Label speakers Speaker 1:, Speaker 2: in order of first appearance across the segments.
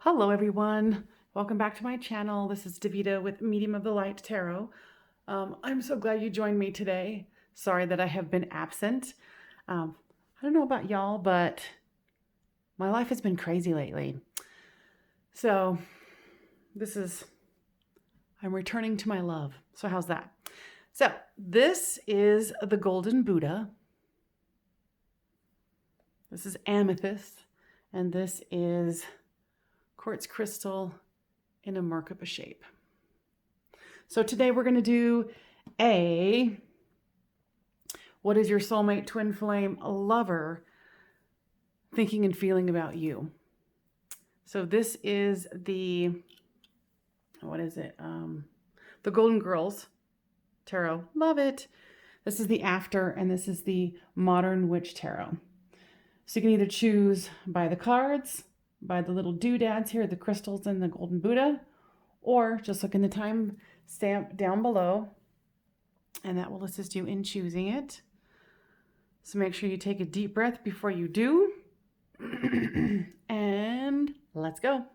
Speaker 1: Hello everyone, welcome back to my channel. This is Davita with Medium of the Light Tarot. I'm so glad you joined me today. Sorry that I have been absent. I don't know about y'all, but my life has been crazy lately. So I'm returning to my love. So how's that? So this is the Golden Buddha. This is Amethyst, and this is Quartz crystal in a Merkaba shape. So today we're going to do what is your soulmate twin flame lover thinking and feeling about you? So this is the Golden Girls Tarot. Love it. This is the After, and this is the Modern Witch Tarot. So you can either choose by the cards, by the little doodads here, the crystals and the Golden Buddha, or just look in the time stamp down below, and that will assist you in choosing it. So make sure you take a deep breath before you do. And let's go.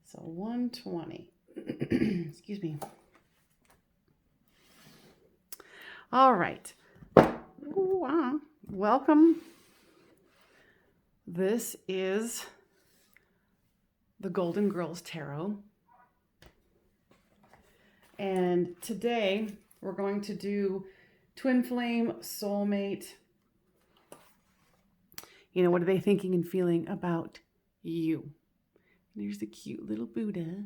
Speaker 1: So 120. Excuse me. All right. Welcome. This is the Golden Girls Tarot. And today we're going to do twin flame, soulmate. What are they thinking and feeling about you? And here's the cute little Buddha.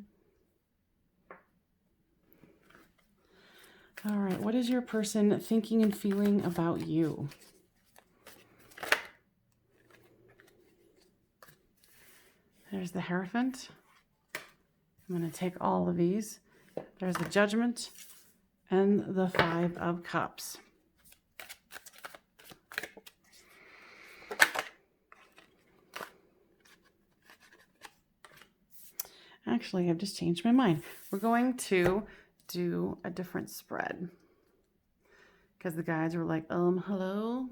Speaker 1: All right, what is your person thinking and feeling about you? There's the Hierophant. I'm going to take all of these. There's the Judgment and the Five of Cups. Actually, I've just changed my mind. We're going to do a different spread because the guys were like, hello?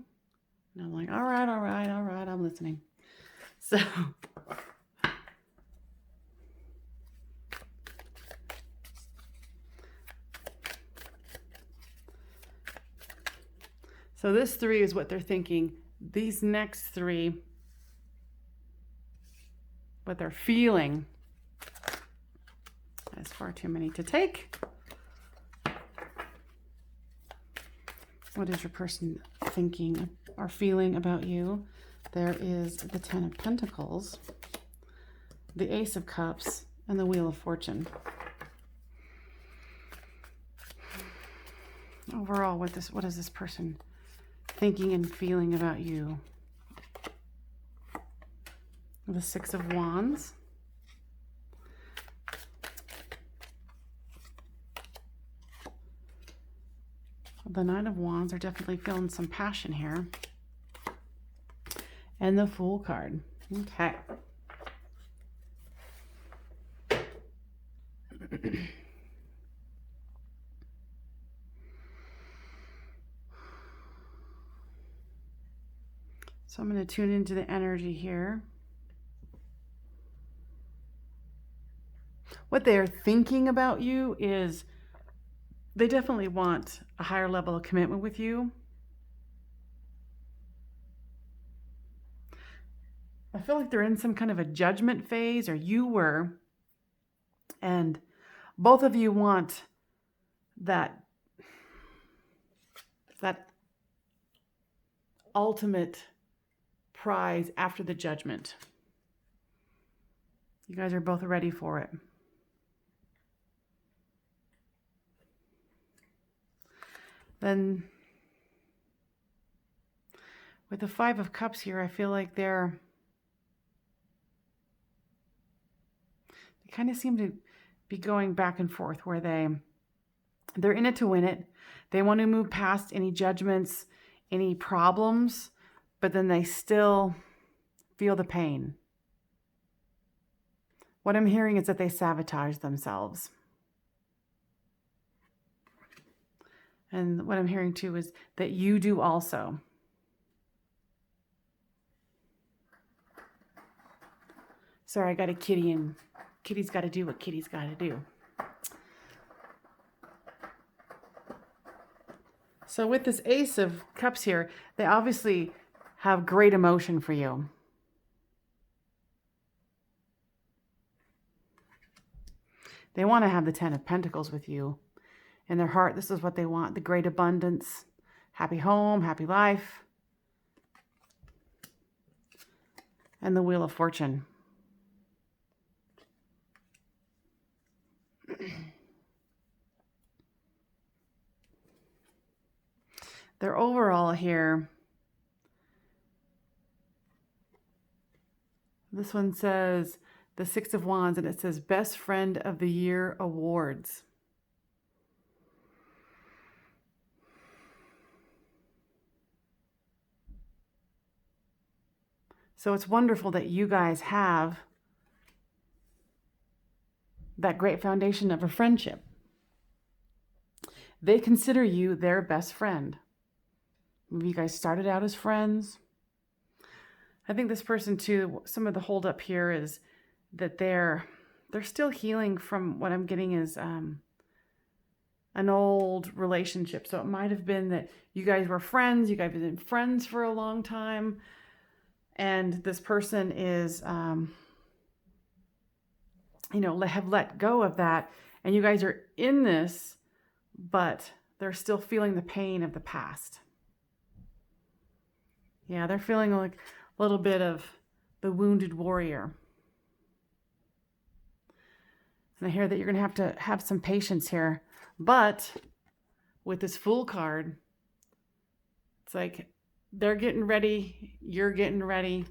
Speaker 1: And I'm like, all right, I'm listening. So this 3 is what they're thinking. These next 3, what they're feeling. That's far too many to take. What is your person thinking or feeling about you? There is the 10 of Pentacles, the Ace of Cups, and the Wheel of Fortune. Overall, what is this person thinking and feeling about you? The 6 of Wands. The Knight of Wands are definitely feeling some passion here. And the Fool card. Okay. So I'm going to tune into the energy here. What they are thinking about you is they definitely want a higher level of commitment with you. I feel like they're in some kind of a judgment phase, or you were, and both of you want that ultimate prize after the judgment. You guys are both ready for it. Then with the 5 of Cups here, I feel like they kind of seem to be going back and forth where they're in it to win it. They want to move past any judgments, any problems, but then they still feel the pain. What I'm hearing is that they sabotage themselves. And what I'm hearing too is that you do also. Sorry, I got a kitty and kitty's got to do what kitty's got to do. So with this Ace of Cups here, they obviously have great emotion for you. They want to have the Ten of Pentacles with you. In their heart, this is what they want, the great abundance, happy home, happy life, and the Wheel of Fortune. Their overall here, this one says the Six of Wands, and it says Best Friend of the Year Awards. So it's wonderful that you guys have that great foundation of a friendship. They consider you their best friend. Maybe you guys started out as friends. I think this person too, some of the holdup here is that they're still healing from what I'm getting is an old relationship. So it might have been that you guys were friends, you guys have been friends for a long time, and this person is, have let go of that, and you guys are in this, but they're still feeling the pain of the past. Yeah, they're feeling like a little bit of the wounded warrior. And I hear that you're going to have some patience here. But with this Fool card, it's like they're getting ready, you're getting ready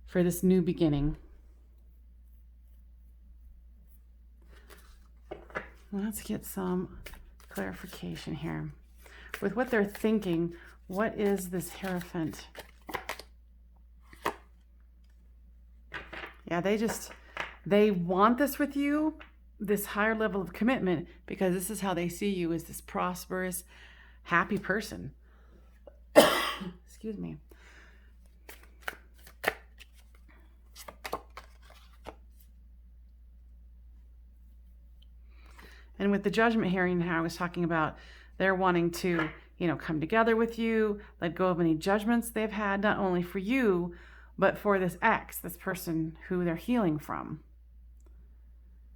Speaker 1: for this new beginning. Let's get some clarification here. With what they're thinking, what is this Hierophant? Yeah, they want this with you, this higher level of commitment, because this is how they see you as this prosperous, happy person. Excuse me. And with the Judgment hearing, how I was talking about, they're wanting to, come together with you, let go of any judgments they've had, not only for you, but for this ex, this person who they're healing from.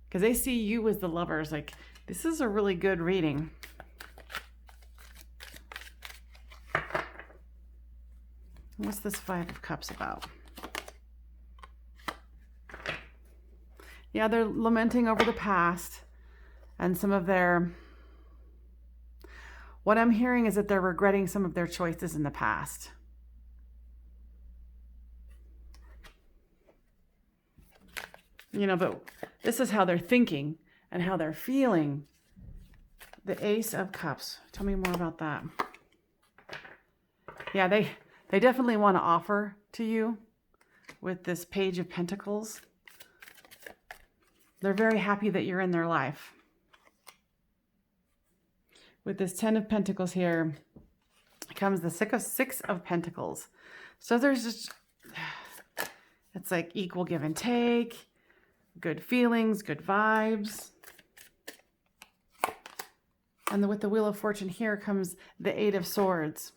Speaker 1: Because they see you as the lovers. Like, this is a really good reading. What's this Five of Cups about? Yeah, they're lamenting over the past and some of their... What I'm hearing is that they're regretting some of their choices in the past. But this is how they're thinking and how they're feeling. The Ace of Cups. Tell me more about that. Yeah, they definitely want to offer to you with this Page of Pentacles. They're very happy that you're in their life. With this Ten of Pentacles here comes the Six of Pentacles. So there's just, it's like equal give and take, good feelings, good vibes. And with the Wheel of Fortune here comes the Eight of Swords.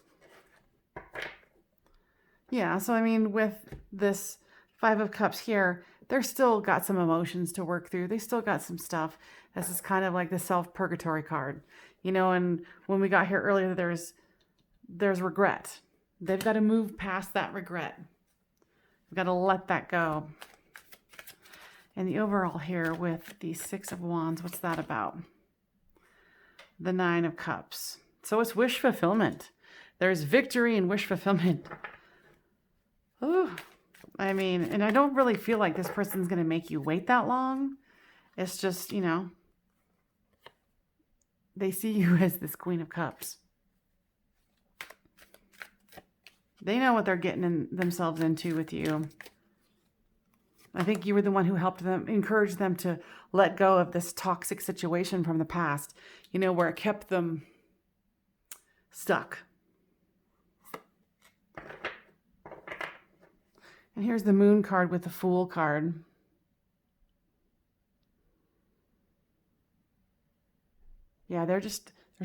Speaker 1: Yeah, so with this Five of Cups here, they're still got some emotions to work through. They still got some stuff. This is kind of like the self-purgatory card. And when we got here earlier, there's regret. They've got to move past that regret. We've got to let that go. And the overall here with the Six of Wands, what's that about? The Nine of Cups. So it's wish fulfillment. There's victory and wish fulfillment. Ooh. And I don't really feel like this person's going to make you wait that long. It's just, they see you as this Queen of Cups. They know what they're getting themselves into with you. I think you were the one who helped them, encouraged them to let go of this toxic situation from the past, where it kept them stuck. And here's the Moon card with the Fool card. they're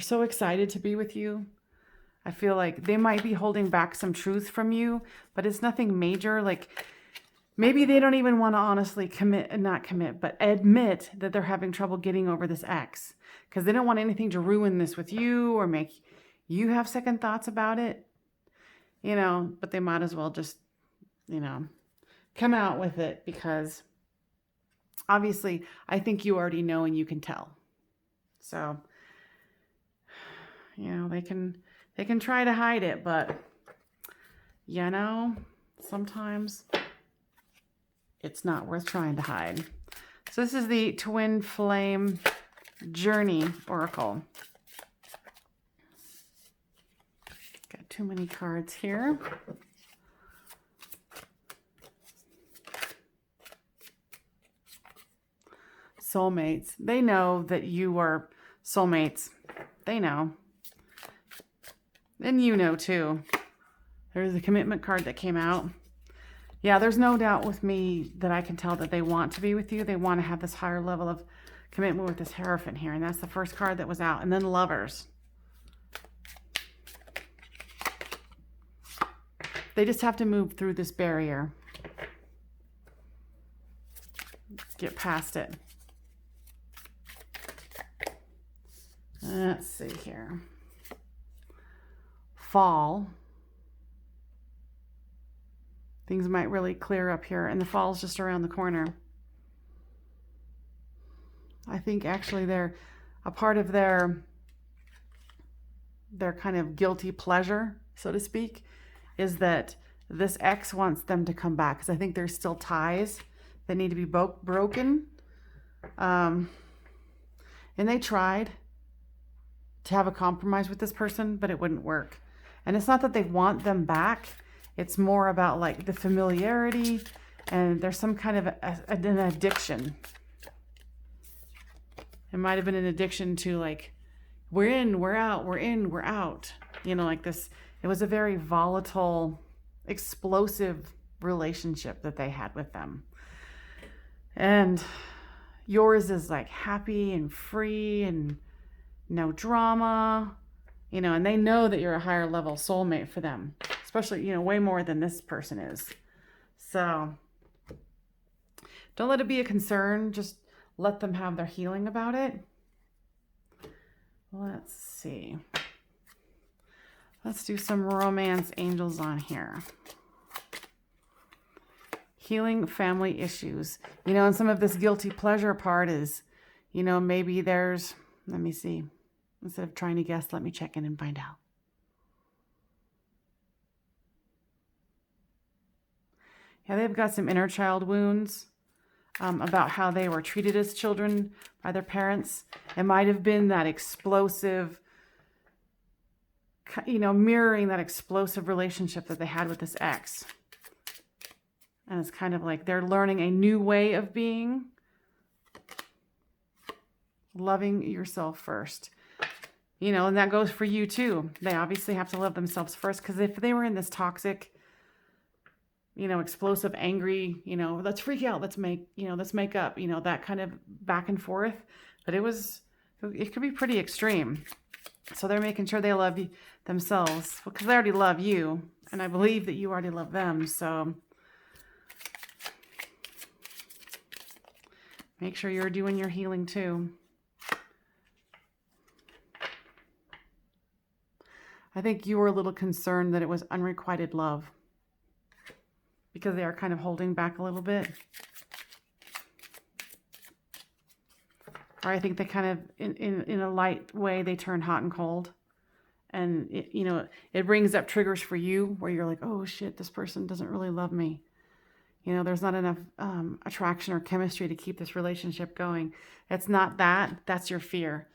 Speaker 1: so excited to be with you. I feel like they might be holding back some truth from you, but it's nothing major. Like maybe they don't even want to honestly not commit, but admit that they're having trouble getting over this ex because they don't want anything to ruin this with you or make you have second thoughts about it, but they might as well just, come out with it because obviously I think you already know and you can tell. So, they can try to hide it, but sometimes it's not worth trying to hide. So this is the Twin Flame Journey Oracle. Got too many cards here. Soulmates. They know that you are soulmates. They know. And you know too. There's a commitment card that came out. Yeah, there's no doubt with me that I can tell that they want to be with you. They want to have this higher level of commitment with this Hierophant here. And that's the first card that was out. And then Lovers. They just have to move through this barrier. Get past it. Let's see here. Fall. Things might really clear up here, and the fall's just around the corner. I think actually they're a part of their kind of guilty pleasure, so to speak, is that this ex wants them to come back because I think there's still ties that need to be broken. And they tried to have a compromise with this person, but it wouldn't work. And it's not that they want them back. It's more about like the familiarity, and there's some kind of an addiction. It might have been an addiction to like, we're in, we're out, we're in, we're out. Like this, it was a very volatile, explosive relationship that they had with them. And yours is like happy and free and no drama, and they know that you're a higher level soulmate for them, especially, way more than this person is. So don't let it be a concern. Just let them have their healing about it. Let's see. Let's do some romance angels on here. Healing family issues. And some of this guilty pleasure part is, maybe there's, let me see. Instead of trying to guess, let me check in and find out. Yeah, they've got some inner child wounds about how they were treated as children by their parents. It might have been that explosive, mirroring that explosive relationship that they had with this ex. And it's kind of like they're learning a new way of being. Loving yourself first. And that goes for you too. They obviously have to love themselves first, because if they were in this toxic, explosive, angry, let's freak out, let's make up, that kind of back and forth. But it could be pretty extreme. So they're making sure they love themselves because they already love you. And I believe that you already love them. So make sure you're doing your healing too. I think you were a little concerned that it was unrequited love because they are kind of holding back a little bit. Or I think they kind of, in a light way, they turn hot and cold. And, it brings up triggers for you where you're like, oh shit, this person doesn't really love me. There's not enough attraction or chemistry to keep this relationship going. It's not that. That's your fear.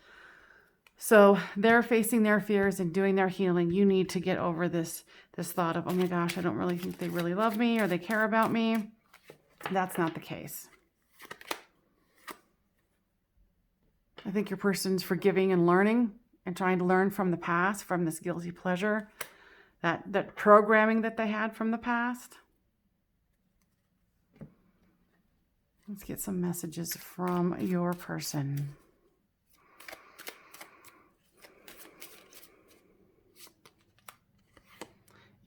Speaker 1: So they're facing their fears and doing their healing. You need to get over this thought of, oh my gosh, I don't really think they really love me or they care about me. That's not the case. I think your person's forgiving and learning and trying to learn from the past, from this guilty pleasure, that programming that they had from the past. Let's get some messages from your person.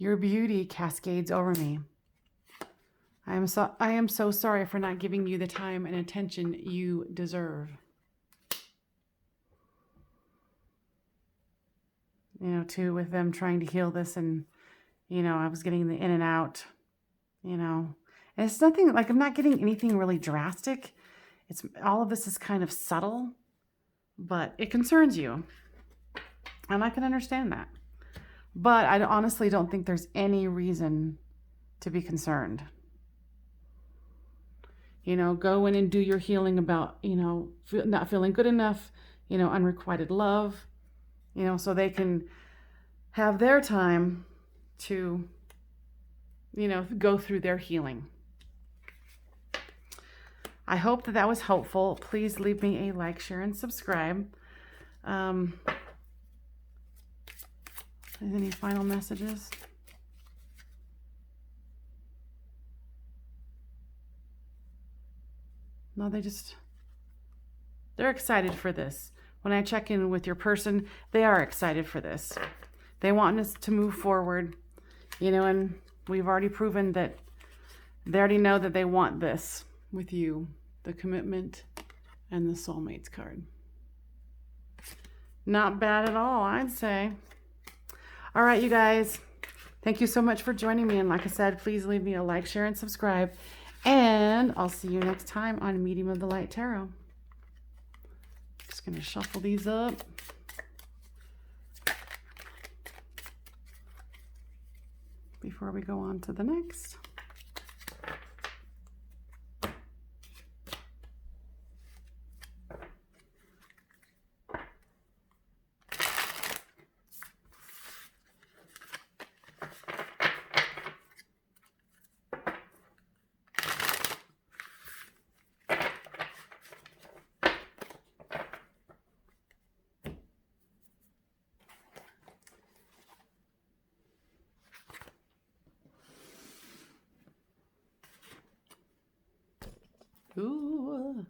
Speaker 1: Your beauty cascades over me. I am so sorry for not giving you the time and attention you deserve. You know, too, with them trying to heal this, and, you know, I was getting the in and out, you know. And it's nothing, like, I'm not getting anything really drastic. It's, all of this is kind of subtle, but it concerns you. And I can understand that. But I honestly don't think there's any reason to be concerned. You know, go in and do your healing about, you know, not feeling good enough, you know, unrequited love, you know, so they can have their time to, you know, go through their healing. I hope that that was helpful. Please leave me a like, share, and subscribe. Any final messages? No, they're excited for this. When I check in with your person, they are excited for this. They want us to move forward, you know, and we've already proven that they already know that they want this with you, the commitment and the soulmates card. Not bad at all, I'd say. All right, you guys, thank you so much for joining me. And like I said, please leave me a like, share, and subscribe. And I'll see you next time on Medium of the Light Tarot. Just going to shuffle these up. Before we go on to the next. Ooh.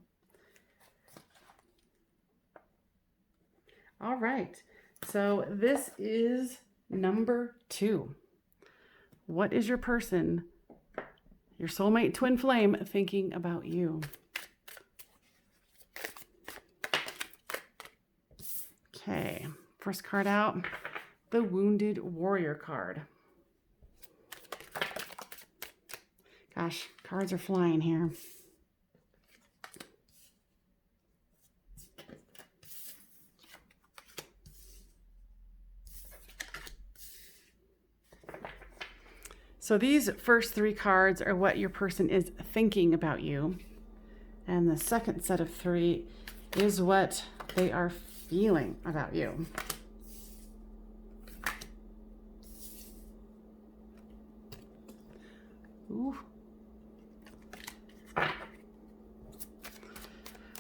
Speaker 1: All right. So this is number 2. What is your person, your soulmate twin flame, thinking about you? Okay. First card out, the Wounded Warrior card. Gosh, cards are flying here. So these first 3 cards are what your person is thinking about you. And the second set of 3 is what they are feeling about you. Ooh.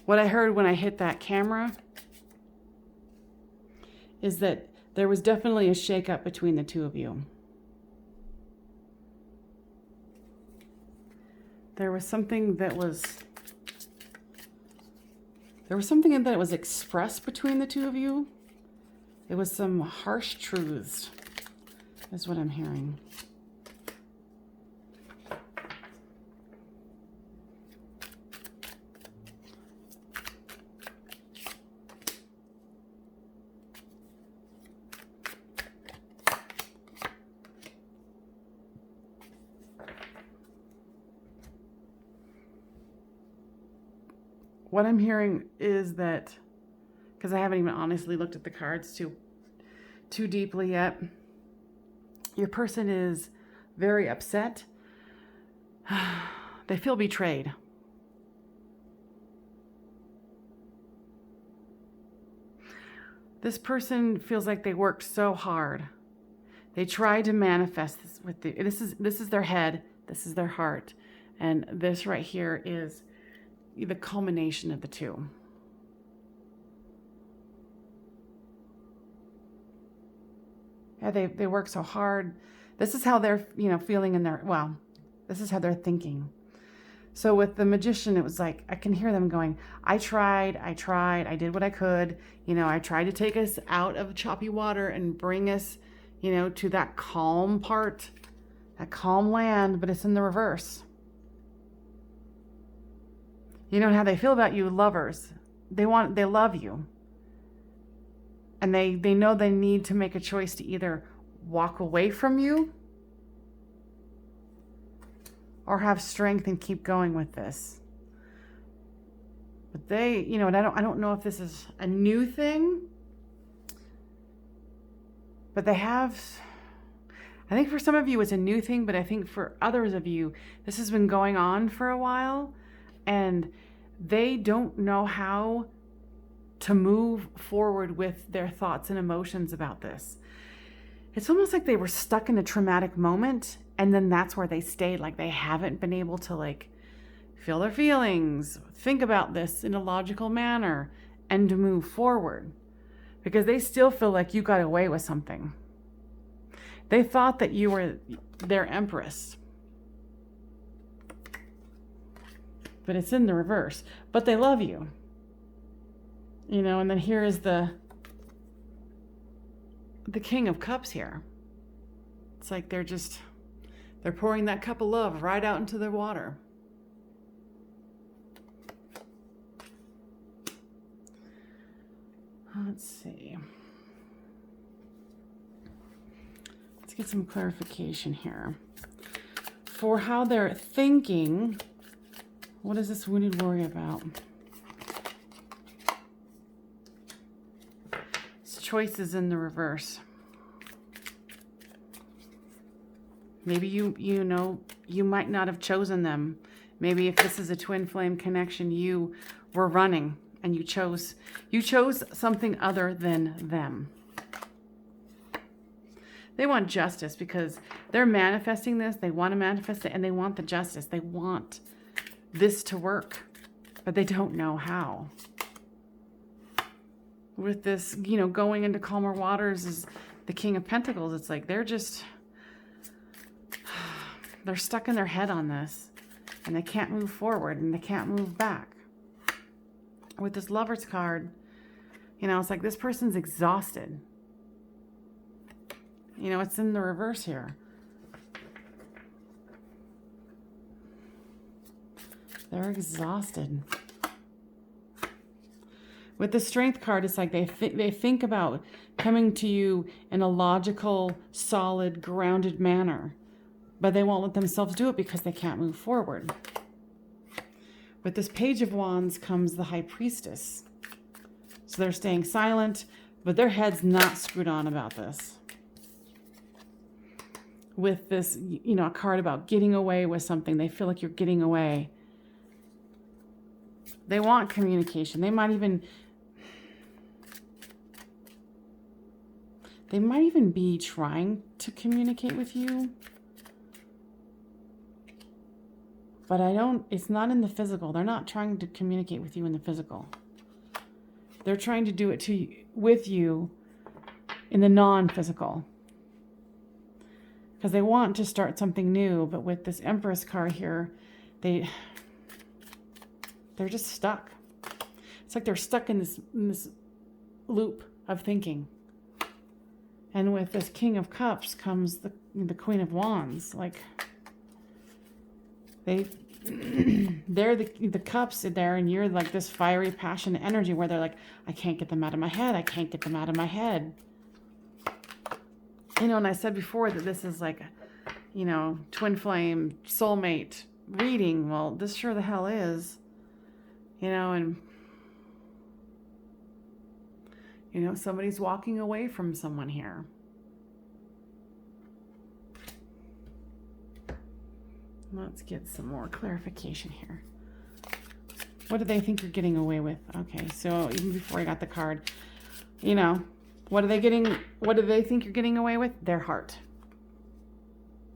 Speaker 1: What I heard when I hit that camera is that there was definitely a shakeup between the two of you. There was something that was expressed between the two of you. It was some harsh truths, is what I'm hearing. What I'm hearing is that, because I haven't even honestly looked at the cards too deeply yet, your person is very upset. They feel betrayed. This person feels like they worked so hard. They tried to manifest this with the, this is their head, this is their heart, and this right here is the culmination of the two. Yeah, they work so hard. This is how they're, feeling in their, well, this is how they're thinking. So with the Magician, it was like, I can hear them going, I tried, I did what I could. I tried to take us out of choppy water and bring us, you know, to that calm part, that calm land, but it's in the reverse. You know how they feel about you, lovers. They love you. And they know they need to make a choice to either walk away from you or have strength and keep going with this. But they, you know, and I don't know if this is a new thing, but they have, I think for some of you it's a new thing, but I think for others of you, this has been going on for a while, and they don't know how to move forward with their thoughts and emotions about this. It's almost like they were stuck in a traumatic moment, and then that's where they stayed. Like they haven't been able to like feel their feelings, think about this in a logical manner, and to move forward, because they still feel like you got away with something. They thought that you were their empress, but it's in the reverse. But they love you. You know, and then here is the King of Cups here. It's like they're pouring that cup of love right out into the water. Let's see. Let's get some clarification here. For how they're thinking, what is this wounded warrior about? Choices in the reverse. Maybe you know, you might not have chosen them. Maybe if this is a twin flame connection, you were running and you chose something other than them. They want justice because they're manifesting this. They want to manifest it, and they want the justice. They want this to work, but they don't know how. With this, you know, going into calmer waters is the King of Pentacles. It's like they're stuck in their head on this, and they can't move forward and they can't move back. With this Lover's card, you know, it's like this person's exhausted. You know, it's in the reverse here. They're exhausted. With the Strength card, it's like they think about coming to you in a logical, solid, grounded manner, but they won't let themselves do it because they can't move forward. With this Page of Wands comes the High Priestess. So they're staying silent, but their head's not screwed on about this. With this, you know, a card about getting away with something, they feel like you're getting away. They want communication. They might even be trying to communicate with you. But it's not in the physical. They're not trying to communicate with you in the physical. They're trying to do it with you in the non-physical. Because they want to start something new, but with this Empress card here, they're just stuck. It's like they're stuck in this loop of thinking. And with this King of Cups comes the Queen of Wands. Like they're the cups there, and you're like this fiery, passionate energy where they're like, I can't get them out of my head. I can't get them out of my head. You know, and I said before that this is like, you know, twin flame, soulmate reading. Well, this sure the hell is. You know, and you know, somebody's walking away from someone here. Let's get some more clarification here. What do they think you're getting away with? Okay, so even before I got the card, you know, what do they think you're getting away with? Their heart.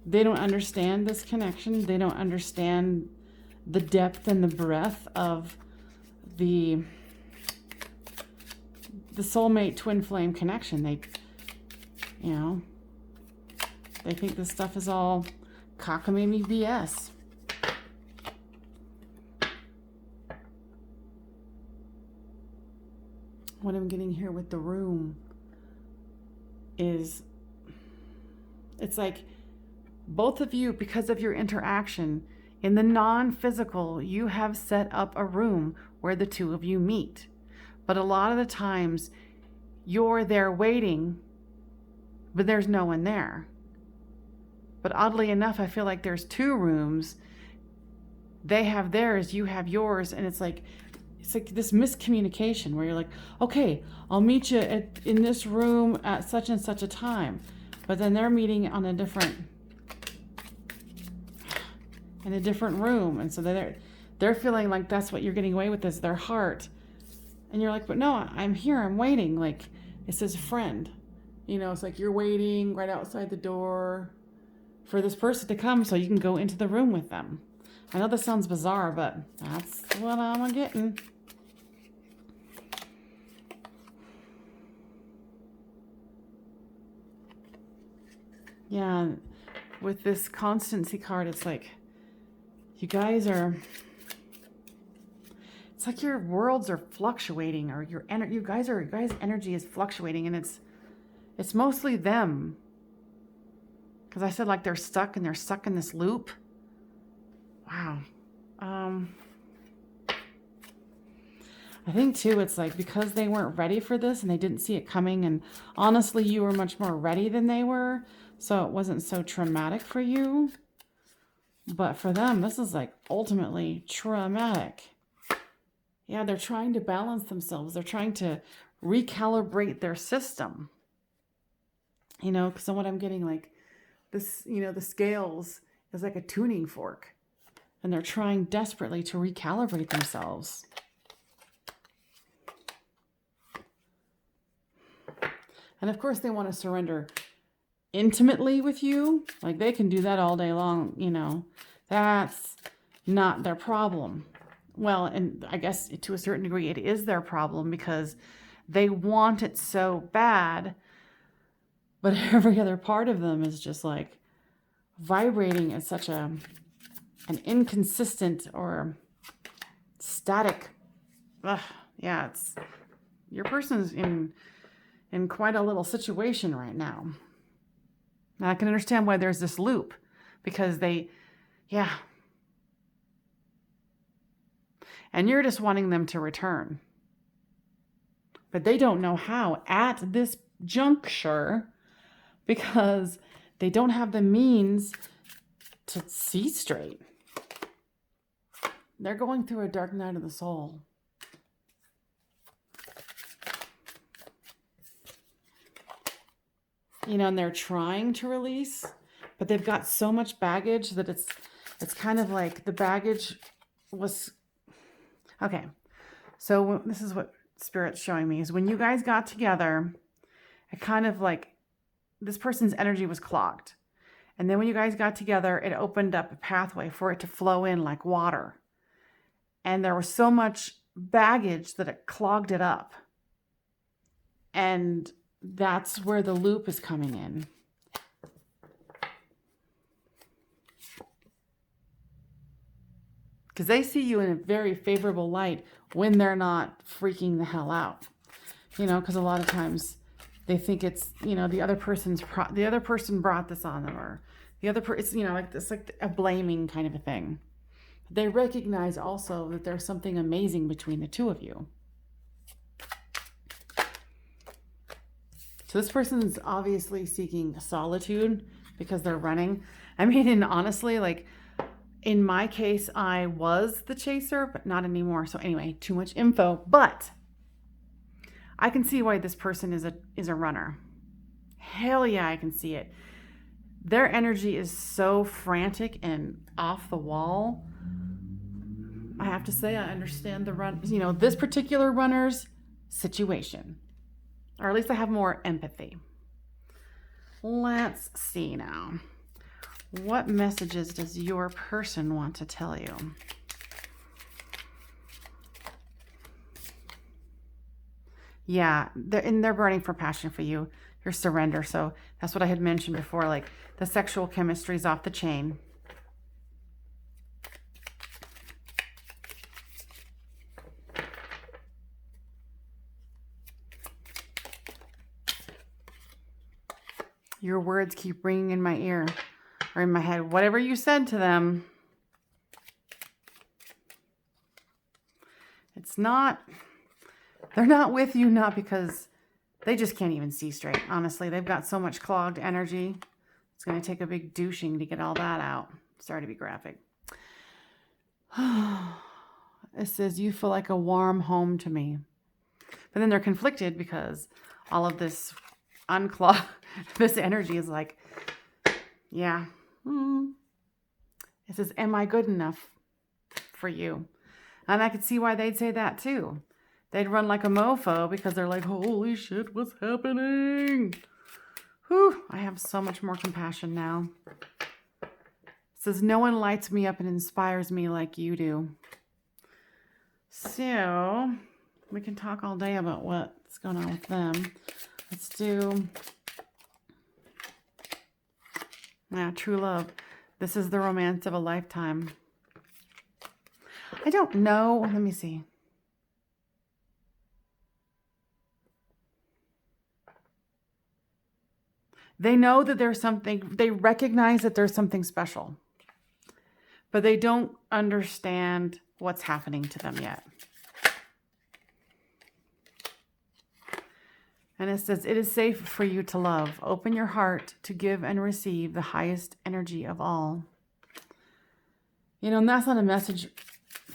Speaker 1: They don't understand this connection. They don't understand the depth and the breadth of the soulmate twin flame connection. They think this stuff is all cockamamie BS. What I'm getting here with the room is It's like both of you, because of your interaction in the non-physical, you have set up a room where the two of you meet. But a lot of the times you're there waiting, but there's no one there. But oddly enough, I feel like there's two rooms. They have theirs, you have yours, and it's like this miscommunication where you're like, okay, I'll meet you in this room at such and such a time, but then they're meeting on in a different room, and so they're feeling like that's what you're getting away with, is their heart, and you're like, but no, I'm here, I'm waiting. Like, it says friend, it's like you're waiting right outside the door for this person to come so you can go into the room with them. I know this sounds bizarre, but that's what I'm getting. Yeah, with this constancy card, it's like you guys it's like your worlds are fluctuating, or your guys' energy is fluctuating, and it's mostly them. Because I said like they're stuck in this loop. Wow. I think too, it's like because they weren't ready for this and they didn't see it coming, and honestly, you were much more ready than they were, so it wasn't so traumatic for you. But for them, this is like ultimately traumatic. Yeah, they're trying to balance themselves. They're trying to recalibrate their system. Because what I'm getting, like this, the scales is like a tuning fork, and they're trying desperately to recalibrate themselves. And of course, they want to surrender intimately with you. Like, they can do that all day long, That's not their problem. Well, and I guess to a certain degree, it is their problem because they want it so bad. But every other part of them is just like vibrating at such an inconsistent or static. Yeah, your person's in quite a little situation right now. And I can understand why there's this loop, because and you're just wanting them to return. But they don't know how at this juncture, because they don't have the means to see straight. They're going through a dark night of the soul. And they're trying to release, but they've got so much baggage that it's kind of like the baggage was... Okay, so this is what Spirit's showing me, is when you guys got together, it kind of like this person's energy was clogged. And then when you guys got together, it opened up a pathway for it to flow in like water. And there was so much baggage that it clogged it up. And that's where the loop is coming in. Because they see you in a very favorable light when they're not freaking the hell out. Because a lot of times they think it's, the other person brought this on them, or the other person, like this, like a blaming kind of a thing. They recognize also that there's something amazing between the two of you. So this person's obviously seeking solitude because they're running. I mean, and honestly, like in my case, I was the chaser, but not anymore. So anyway, too much info, but I can see why this person is a runner. Hell yeah, I can see it. Their energy is so frantic and off the wall. I have to say, I understand this particular runner's situation. Or at least I have more empathy. Let's see now. What messages does your person want to tell you? Yeah, they're burning for passion for you. Your surrender. So that's what I had mentioned before. Like the sexual chemistry is off the chain. Your words keep ringing in my ear or in my head. Whatever you said to them, it's not, they're not with you, not because they just can't even see straight. Honestly, they've got so much clogged energy. It's going to take a big douching to get all that out. Sorry to be graphic. It says, you feel like a warm home to me. But then they're conflicted because all of this unclogged, this energy is like, yeah. It says, am I good enough for you? And I could see why they'd say that too. They'd run like a mofo because they're like, holy shit, what's happening? Whew, I have so much more compassion now. It says, no one lights me up and inspires me like you do. So, we can talk all day about what's going on with them. Let's do, true love. This is the romance of a lifetime. I don't know. Let me see. They know that there's something, they recognize that there's something special, but they don't understand what's happening to them yet. And it says, it is safe for you to love. Open your heart to give and receive the highest energy of all. You know, and that's not a message.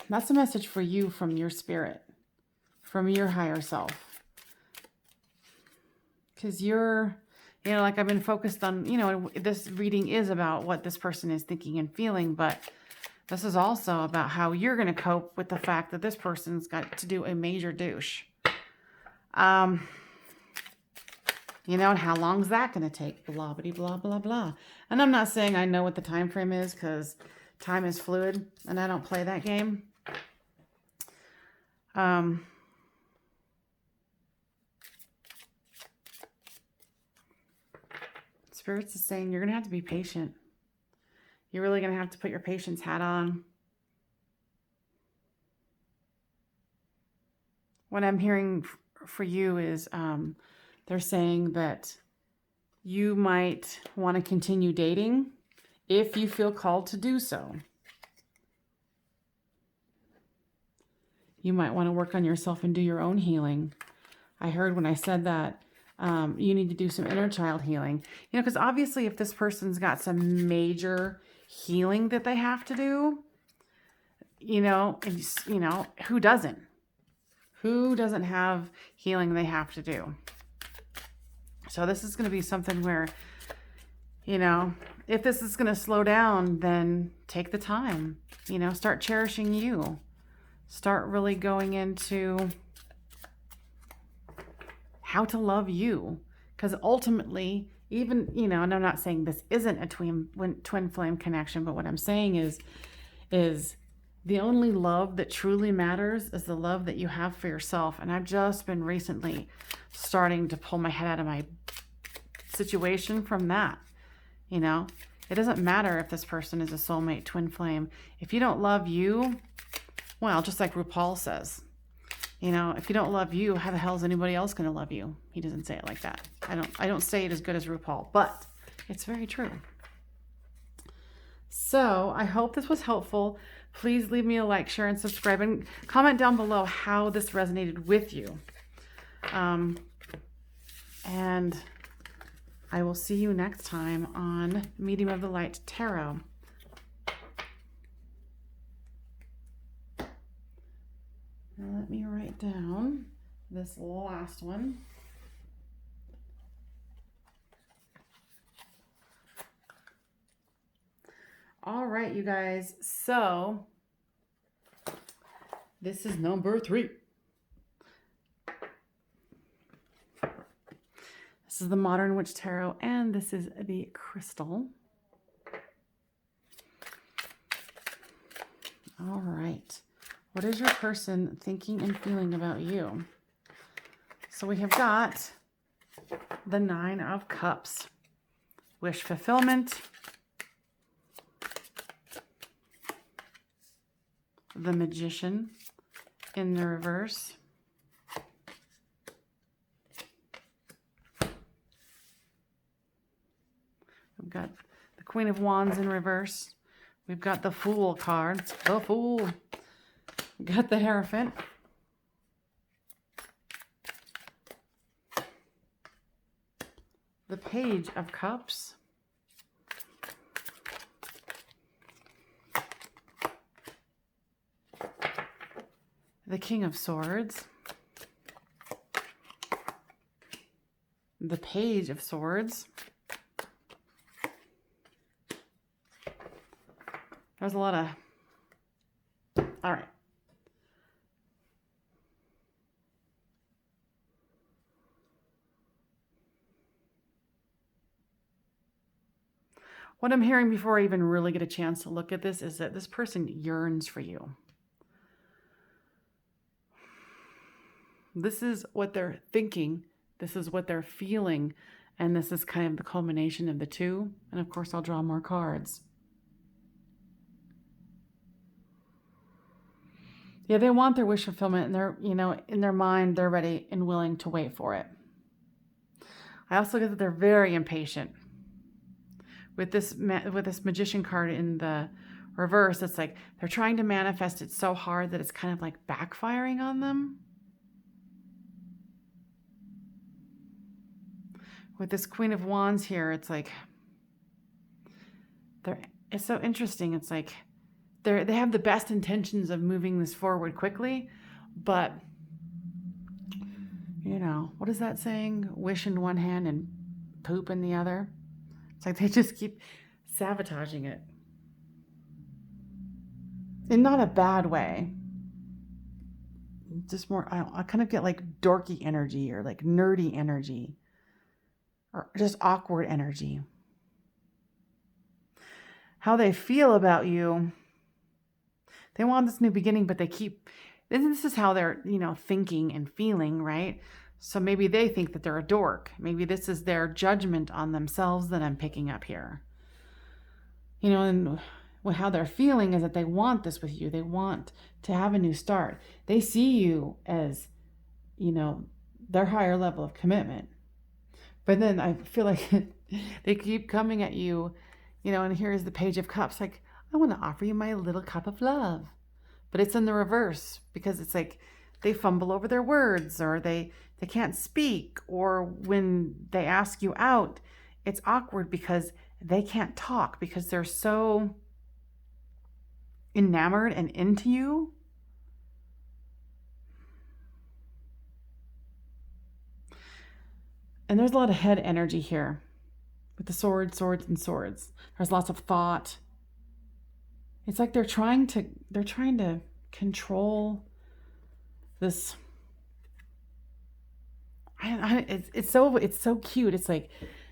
Speaker 1: That's a message for you from your spirit, from your higher self. Because you're, you know, like I've been focused on, you know, this reading is about what this person is thinking and feeling, but this is also about how you're going to cope with the fact that this person's got to do a major douche. You know, and how long is that going to take? Blah, blah, blah, blah, blah. And I'm not saying I know what the time frame is because time is fluid and I don't play that game. Spirits is saying you're going to have to be patient. You're really going to have to put your patience hat on. What I'm hearing for you is they're saying that you might want to continue dating if you feel called to do so. You might want to work on yourself and do your own healing. I heard when I said that you need to do some inner child healing. You know, because obviously if this person's got some major healing that they have to do, you know, who doesn't? Who doesn't have healing they have to do? So this is going to be something where, you know, if this is going to slow down, then take the time, you know, start cherishing you. Start really going into how to love you. Because ultimately, even, you know, and I'm not saying this isn't a twin flame connection, but what I'm saying is the only love that truly matters is the love that you have for yourself. And I've just been recently starting to pull my head out of my situation from that. You know, it doesn't matter if this person is a soulmate, twin flame. If you don't love you, well, just like RuPaul says, you know, if you don't love you, how the hell is anybody else going to love you? He doesn't say it like that. I don't say it as good as RuPaul, but it's very true. So I hope this was helpful. Please leave me a like, share, and subscribe, and comment down below how this resonated with you. And I will see you next time on Medium of the Light Tarot. Now let me write down this last one. All right, you guys. So this is number 3. This is the Modern Witch Tarot, and this is the crystal. All right. What is your person thinking and feeling about you? So we have got the 9 of Cups. Wish fulfillment. The Magician in the reverse. Queen of Wands in reverse. We've got the Fool card. The Fool. We've got the Hierophant. The Page of Cups. The King of Swords. The Page of Swords. There's a lot of... All right. What I'm hearing before I even really get a chance to look at this is that this person yearns for you. This is what they're thinking. This is what they're feeling. And this is kind of the culmination of the two. And of course, I'll draw more cards. Yeah, they want their wish fulfillment, and they're, in their mind, they're ready and willing to wait for it. I also get that they're very impatient. With this Magician card in the reverse, it's like they're trying to manifest it so hard that it's kind of like backfiring on them. With this Queen of Wands here, it's like it's so interesting. It's like they have the best intentions of moving this forward quickly, but what is that saying? Wish in one hand and poop in the other. It's like they just keep sabotaging it. In not a bad way. Just more, I kind of get like dorky energy or like nerdy energy or just awkward energy. How they feel about you. They want this new beginning, but this is how they're, thinking and feeling, right? So maybe they think that they're a dork. Maybe this is their judgment on themselves that I'm picking up here. And how they're feeling is that they want this with you. They want to have a new start. They see you as, their higher level of commitment. But then I feel like they keep coming at you, and here's the Page of Cups. Like, I want to offer you my little cup of love. But it's in the reverse because it's like they fumble over their words or they can't speak, or when they ask you out, it's awkward because they can't talk because they're so enamored and into you. And there's a lot of head energy here with the swords, and swords. There's lots of thought. It's like they're trying to control this. It's so cute. It's like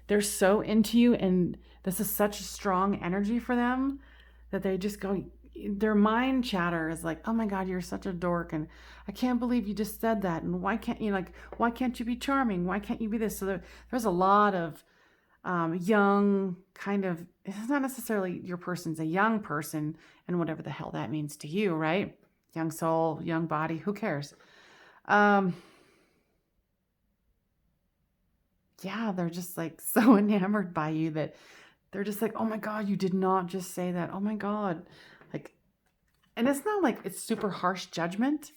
Speaker 1: they're so into you, and this is such a strong energy for them that they just go. Their mind chatter is like, "Oh my God, you're such a dork," and "I can't believe you just said that," and "Why can't you why can't you be charming? Why can't you be this?" So there's a lot of young kind of. It's not necessarily your person's a young person, and whatever the hell that means to you, right? Young soul, young body, who cares? Yeah, they're just like so enamored by you that they're just like, "Oh my God, you did not just say that. Oh my God." And it's not like it's super harsh judgment.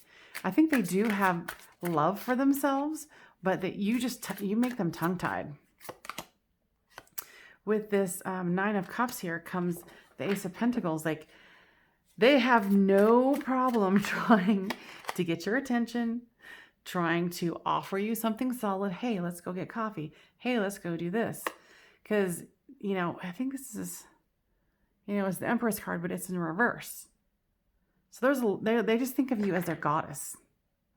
Speaker 1: I think they do have love for themselves, but that you make them tongue-tied. With this Nine of Cups here comes the Ace of Pentacles. Like, they have no problem trying to get your attention, trying to offer you something solid. Hey, let's go get coffee. Hey, let's go do this. Because, I think this is, it's the Empress card, but it's in reverse. So they just think of you as their goddess.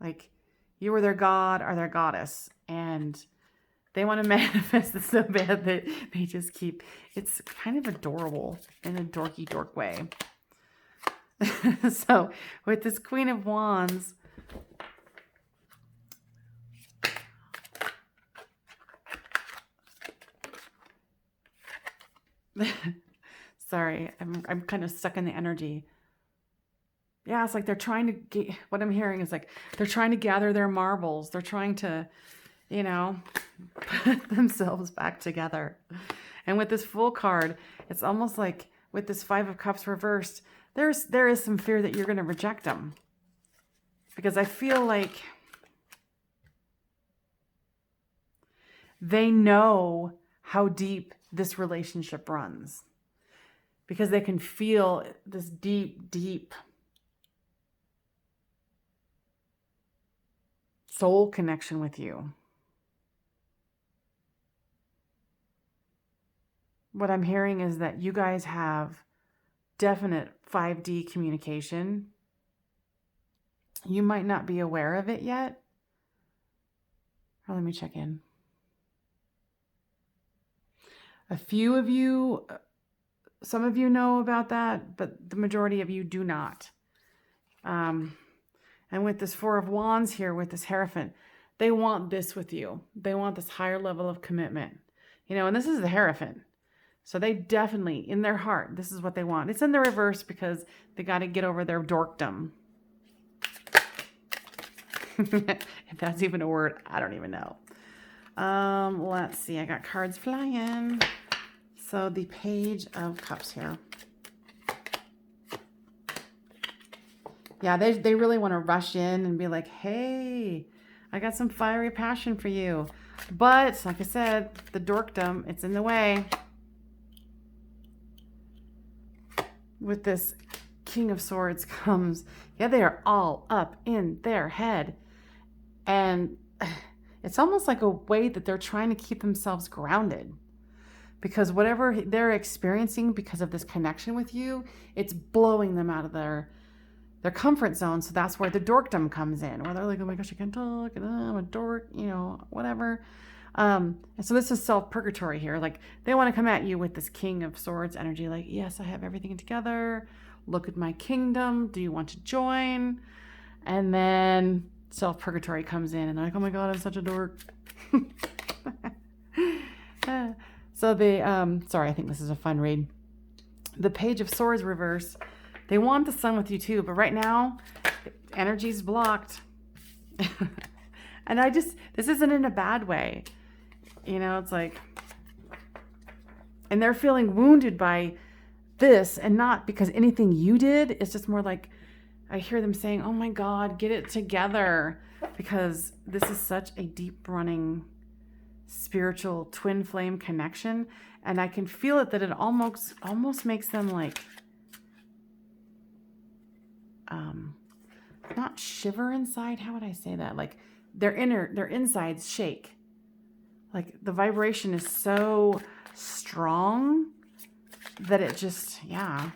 Speaker 1: Like, you are their god or their goddess. And they want to manifest it so bad that they just it's kind of adorable in a dorky dork way. So with this Queen of Wands, sorry, I'm kind of stuck in the energy. Yeah, it's like they're trying to get, what I'm hearing is like they're trying to gather their marbles. They're trying to, put themselves back together. And with this Fool card, it's almost like with this Five of Cups reversed, there is some fear that you're going to reject them. Because I feel like they know how deep this relationship runs. Because they can feel this deep, deep soul connection with you. What I'm hearing is that you guys have definite 5D communication. You might not be aware of it yet. Oh, let me check in. A few of you, some of you know about that, but the majority of you do not. And with this Four of Wands here, with this Hierophant, they want this with you. They want this higher level of commitment. You know, and this is the Hierophant. So they definitely, in their heart, this is what they want. It's in the reverse because they got to get over their dorkdom. If that's even a word, I don't even know. Let's see. I got cards flying. So the Page of Cups here. Yeah, they really want to rush in and be like, hey, I got some fiery passion for you. But, like I said, the dorkdom, it's in the way. With this King of Swords comes, yeah, they are all up in their head. And it's almost like a way that they're trying to keep themselves grounded. Because whatever they're experiencing because of this connection with you, it's blowing them out of their comfort zone. So that's where the dorkdom comes in. Where they're like, oh my gosh, I can't talk, and I'm a dork, you know, whatever. And so this is self-purgatory here. Like, they want to come at you with this King of Swords energy. Like, yes, I have everything together. Look at my kingdom. Do you want to join? And then self-purgatory comes in. And they're like, oh my God, I'm such a dork. So sorry, I think this is a fun read. The Page of Swords reverse. They want the Sun with you too. But right now, energy's blocked. And this isn't in a bad way. You know, it's like, and they're feeling wounded by this, and not because anything you did. It's just more like, I hear them saying, oh my God, get it together. Because this is such a deep running spiritual twin flame connection. And I can feel it, that it almost makes them like, not shiver inside. How would I say that? Like their insides shake. Like the vibration is so strong that it just, yeah.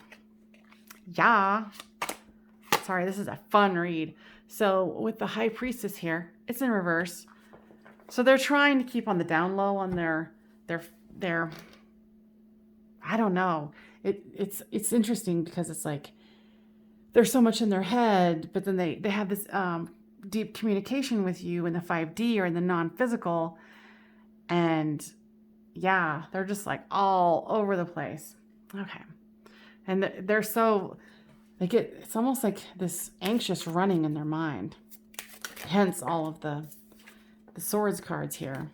Speaker 1: Sorry, this is a fun read. So with the High Priestess here, it's in reverse. So they're trying to keep on the down low on their I don't know. It's interesting because it's like there's so much in their head, but then they have this deep communication with you in the 5D or in the non-physical. And yeah, they're just like all over the place. Okay. And they're so, it's almost like this anxious running in their mind. Hence all of the swords cards here.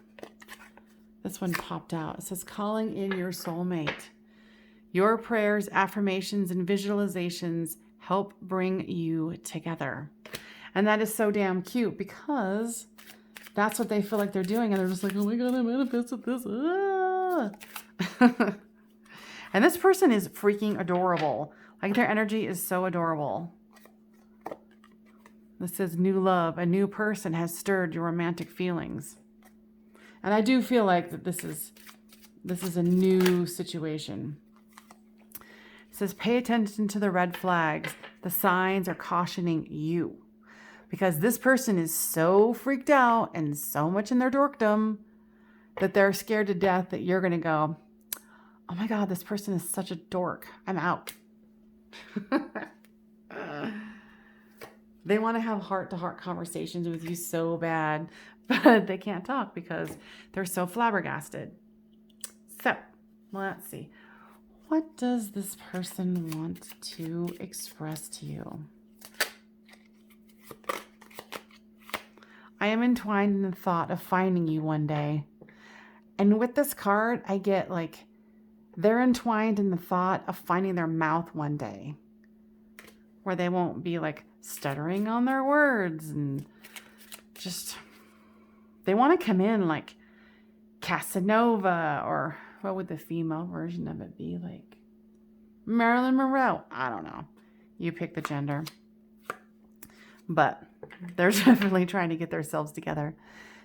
Speaker 1: This one popped out. It says, calling in your soulmate. Your prayers, affirmations, and visualizations help bring you together. And that is so damn cute because that's what they feel like they're doing. And they're just like, oh my God, I manifested this. Ah. And this person is freaking adorable. Like their energy is so adorable. This says new love. A new person has stirred your romantic feelings. And I do feel like that this is a new situation. It says, pay attention to the red flags. The signs are cautioning you. Because this person is so freaked out and so much in their dorkdom that they're scared to death that you're going to go, oh my God, this person is such a dork. I'm out. They want to have heart-to-heart conversations with you so bad, but they can't talk because they're so flabbergasted. So, let's see. What does this person want to express to you? I am entwined in the thought of finding you one day. And with this card, I get like they're entwined in the thought of finding their mouth one day where they won't be like stuttering on their words and just, they want to come in like Casanova, or what would the female version of it be, like Marilyn Monroe? I don't know. You pick the gender. But they're definitely trying to get themselves together.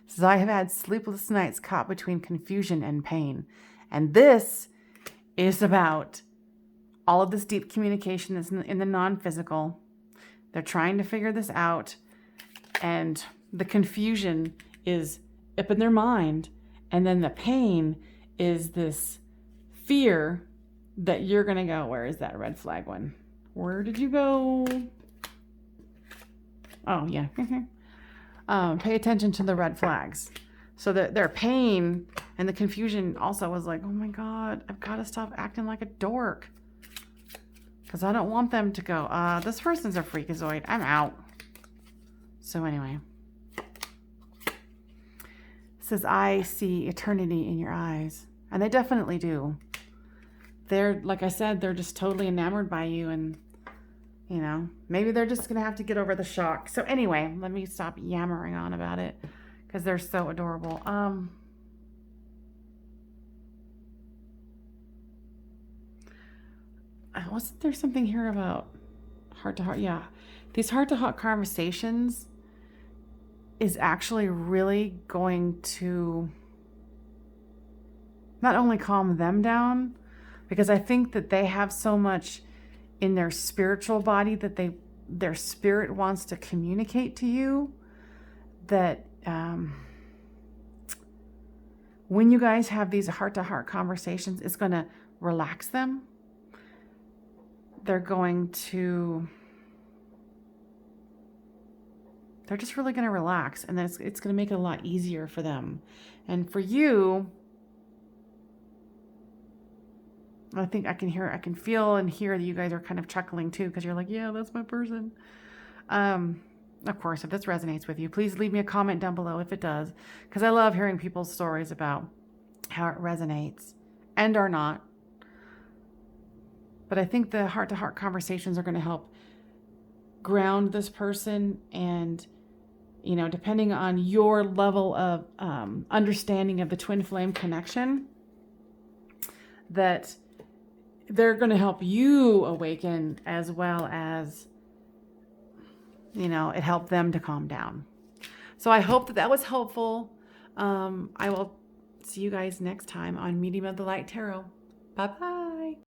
Speaker 1: It says, I have had sleepless nights caught between confusion and pain. And this is about all of this deep communication that's in the non-physical. They're trying to figure this out. And the confusion is up in their mind. And then the pain is this fear that you're going to go, where is that red flag one? Where did you go? Oh, yeah. Pay attention to the red flags. So that their pain and the confusion also was like, oh my God, I've got to stop acting like a dork. Because I don't want them to go, this person's a freakazoid. I'm out. So anyway. It says, I see eternity in your eyes. And they definitely do. They're, like I said, they're just totally enamored by you. And, you know, maybe they're just going to have to get over the shock. So anyway, let me stop yammering on about it. Because they're so adorable. Wasn't there something here about heart-to-heart? Yeah. These heart-to-heart conversations is actually really going to not only calm them down, because I think that they have so much in their spiritual body that their spirit wants to communicate to you, that when you guys have these heart-to-heart conversations, it's going to relax them. They're just really going to relax, and it's going to make it a lot easier for them. And for you, I think I can feel and hear that you guys are kind of chuckling too, because you're like, yeah, that's my person. Of course, if this resonates with you, please leave me a comment down below if it does, because I love hearing people's stories about how it resonates and or not. But I think the heart-to-heart conversations are going to help ground this person, and, you know, depending on your level of understanding of the twin flame connection, that they're going to help you awaken, as well as, you know, it helped them to calm down. So I hope that was helpful. I will see you guys next time on Medium of the Light Tarot. Bye-bye.